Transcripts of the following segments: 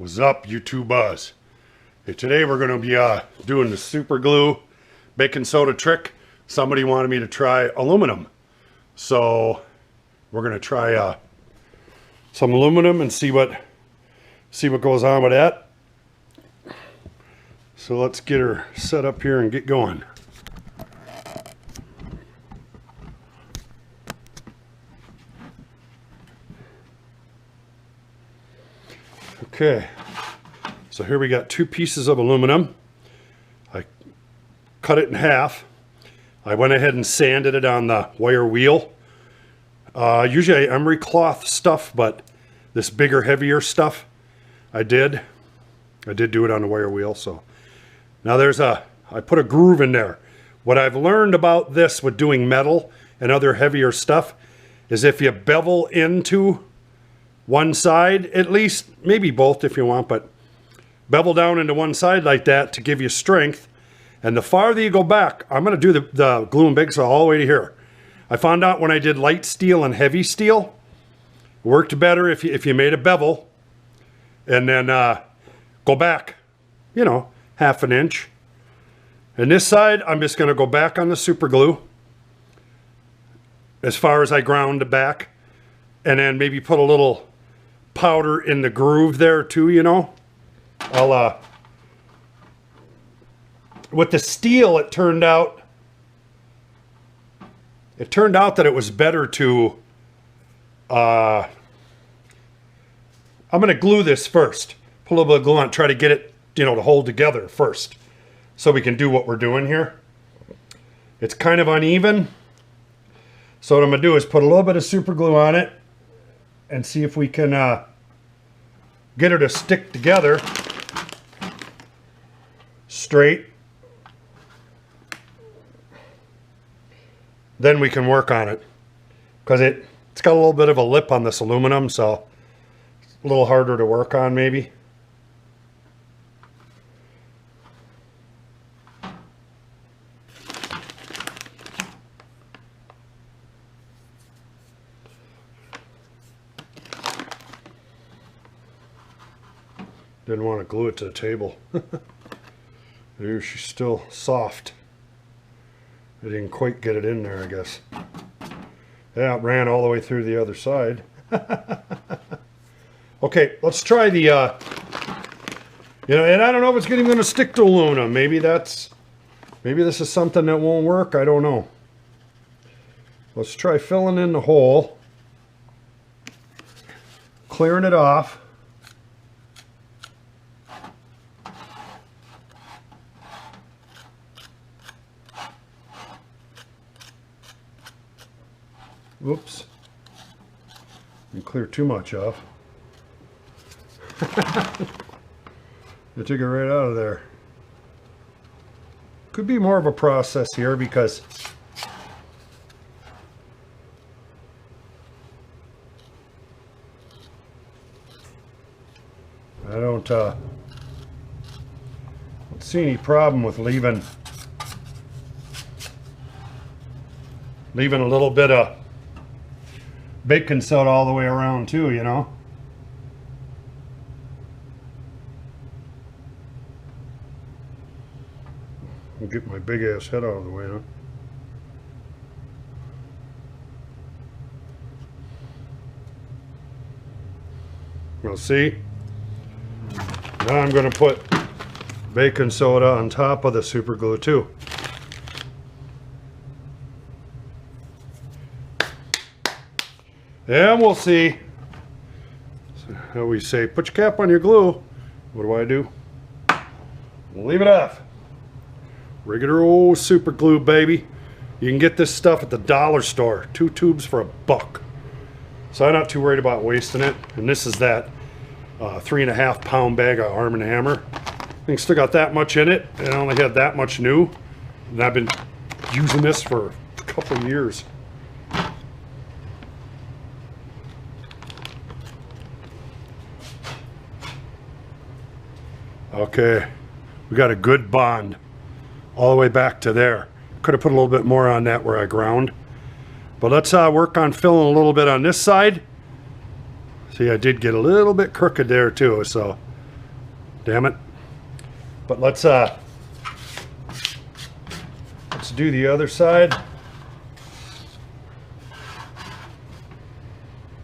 What's up, YouTubers? Hey, today we're going to be doing the super glue baking soda trick. Somebody wanted me to try aluminum, so we're going to try some aluminum and see what goes on with that. So let's get her set up here and get going. Okay, so here we got 2 pieces of aluminum. I cut it in half. I went ahead and sanded it on the wire wheel. Usually I emery cloth stuff, but this bigger, heavier stuff, I did do it on the wire wheel. So now I put a groove in there. What I've learned about this with doing metal and other heavier stuff is if you bevel into one side, at least, maybe both if you want, but bevel down into one side like that to give you strength. And the farther you go back, I'm going to do the glue and bake soda all the way to here. I found out when I did light steel and heavy steel, it worked better if you made a bevel and then go back, you know, half an inch. And this side, I'm just going to go back on the super glue as far as I ground it back, and then maybe put a little powder in the groove there too, you know. With the steel, it turned out that it was better to I'm going to glue this first. Put a little bit of glue on it, try to get it, you know, to hold together first so we can do what we're doing here. It's kind of uneven, so what I'm going to do is put a little bit of super glue on it and see if we can get her to stick together straight. Then we can work on it, because it's got a little bit of a lip on this aluminum, so it's a little harder to work on maybe. Didn't want to glue it to the table. There, she's still soft. I didn't quite get it in there, I guess. Yeah, it ran all the way through the other side. Okay, let's try the, you know, and I don't know if it's even going to stick to aluminum. Maybe this is something that won't work. I don't know. Let's try filling in the hole, clearing it off. Whoops. Didn't clear too much off. I took it right out of there. Could be more of a process here because I don't see any problem with leaving a little bit of baking soda all the way around too, you know. I'll get my big ass head out of the way, huh? Well, see, now I'm going to put baking soda on top of the super glue too. And we'll see. So how we say, put your cap on your glue. What do? Leave it off. Regular old super glue, baby. You can get this stuff at the dollar store. 2 tubes for $1. So I'm not too worried about wasting it. And this is that 3.5 pound bag of Arm & Hammer. I think still got that much in it. And I only had that much new. And I've been using this for a couple of years. Okay, we got a good bond all the way back to there. Could have put a little bit more on that where I ground. But let's work on filling a little bit on this side. See, I did get a little bit crooked there too, so Damn it. But let's do the other side.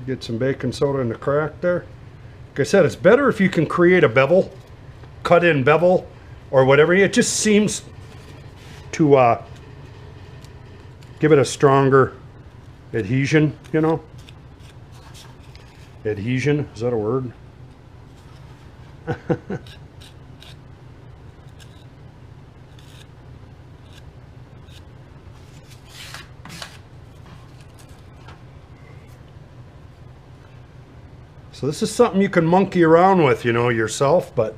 Get some baking soda in the crack there. Like I said, it's better if you can create a bevel, cut in bevel or whatever. It just seems to give it a stronger adhesion, you know. Adhesion, is that a word? So this is something you can monkey around with, you know, yourself, but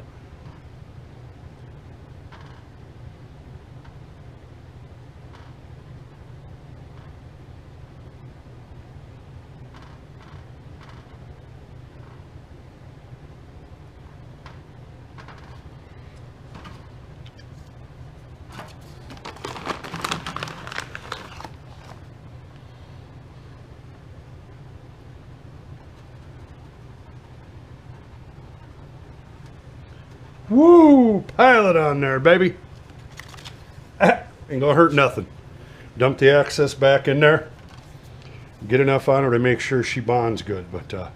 woo, pile it on there, baby. Ain't gonna hurt nothing. Dump the excess back in there. Get enough on her to make sure she bonds good, but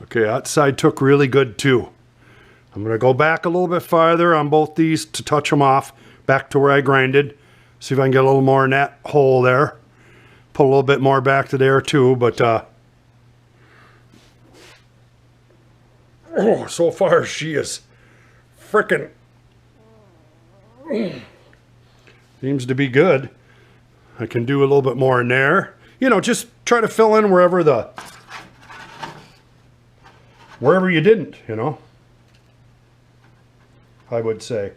okay, that side took really good too. I'm going to go back a little bit farther on both these to touch them off, back to where I grinded. See if I can get a little more in that hole there. Pull a little bit more back to there too, but oh, so far she is frickin' seems to be good. I can do a little bit more in there. You know, just try to fill in wherever you didn't, you know. I would say.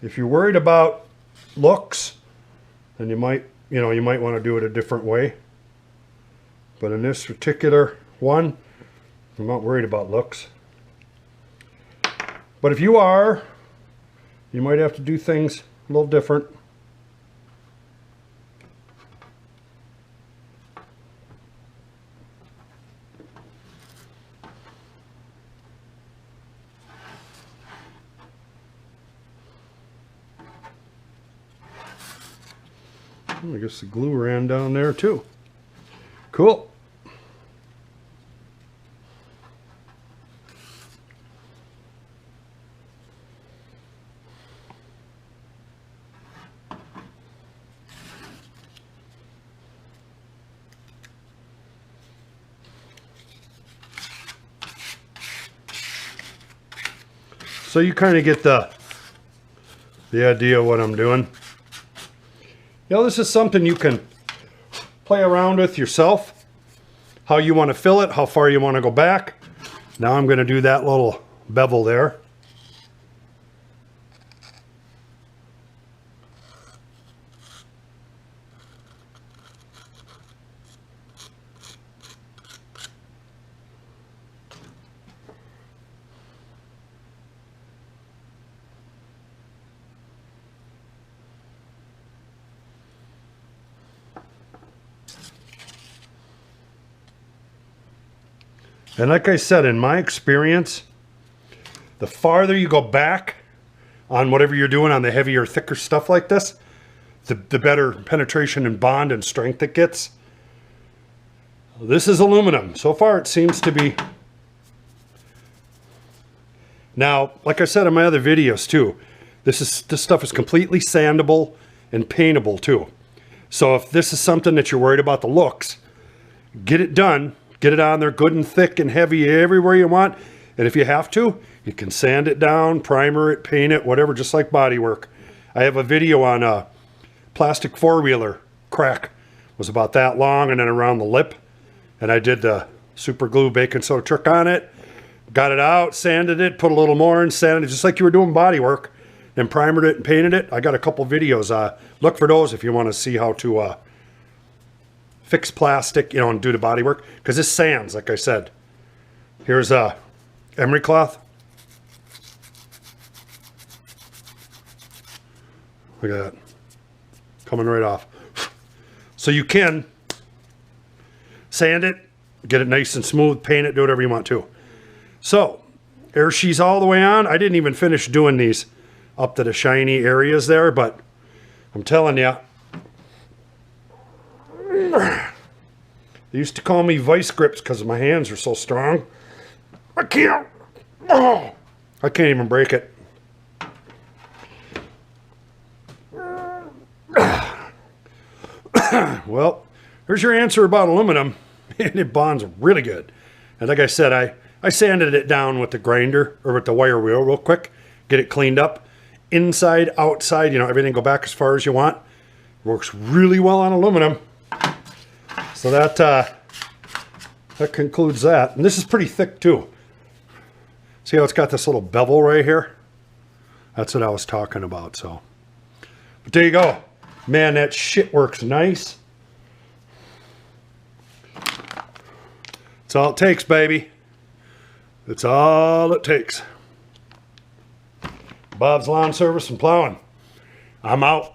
If you're worried about looks, then you might want to do it a different way. But in this particular one, I'm not worried about looks. But if you are, you might have to do things a little different. I guess the glue ran down there too. Cool. So you kind of get the idea of what I'm doing. You know, this is something you can play around with yourself. How you want to fill it, how far you want to go back. Now I'm going to do that little bevel there. And like I said, in my experience, the farther you go back on whatever you're doing on the heavier, thicker stuff like this, the better penetration and bond and strength it gets. This is aluminum. So far it seems to be. Now, like I said in my other videos too, this stuff is completely sandable and paintable too. So if this is something that you're worried about the looks, get it done. Get it on there good and thick and heavy everywhere you want. And if you have to, you can sand it down, primer it, paint it, whatever, just like body work. I have a video on a plastic four-wheeler crack. It was about that long and then around the lip. And I did the super glue baking soda trick on it. Got it out, sanded it, put a little more in, sanded it just like you were doing body work. Then primered it and painted it. I got a couple videos. Look for those if you want to see how to fix plastic, you know, and do the body work, because this sands, like I said. Here's emery cloth. Look at that. Coming right off. So you can sand it, get it nice and smooth, paint it, do whatever you want to. So, air she's all the way on. I didn't even finish doing these up to the shiny areas there, but I'm telling you, they used to call me vice grips because my hands are so strong. I can't even break it. Well, here's your answer about aluminum, and it bonds really good. And like I said, I sanded it down with the grinder, or with the wire wheel real quick, get it cleaned up. Inside, outside, you know, everything go back as far as you want. Works really well on aluminum. So that concludes that. And this is pretty thick too. See how it's got this little bevel right here? That's what I was talking about, so. But there you go. Man, that shit works nice. That's all it takes, baby. That's all it takes. Bob's Lawn Service and Plowing. I'm out.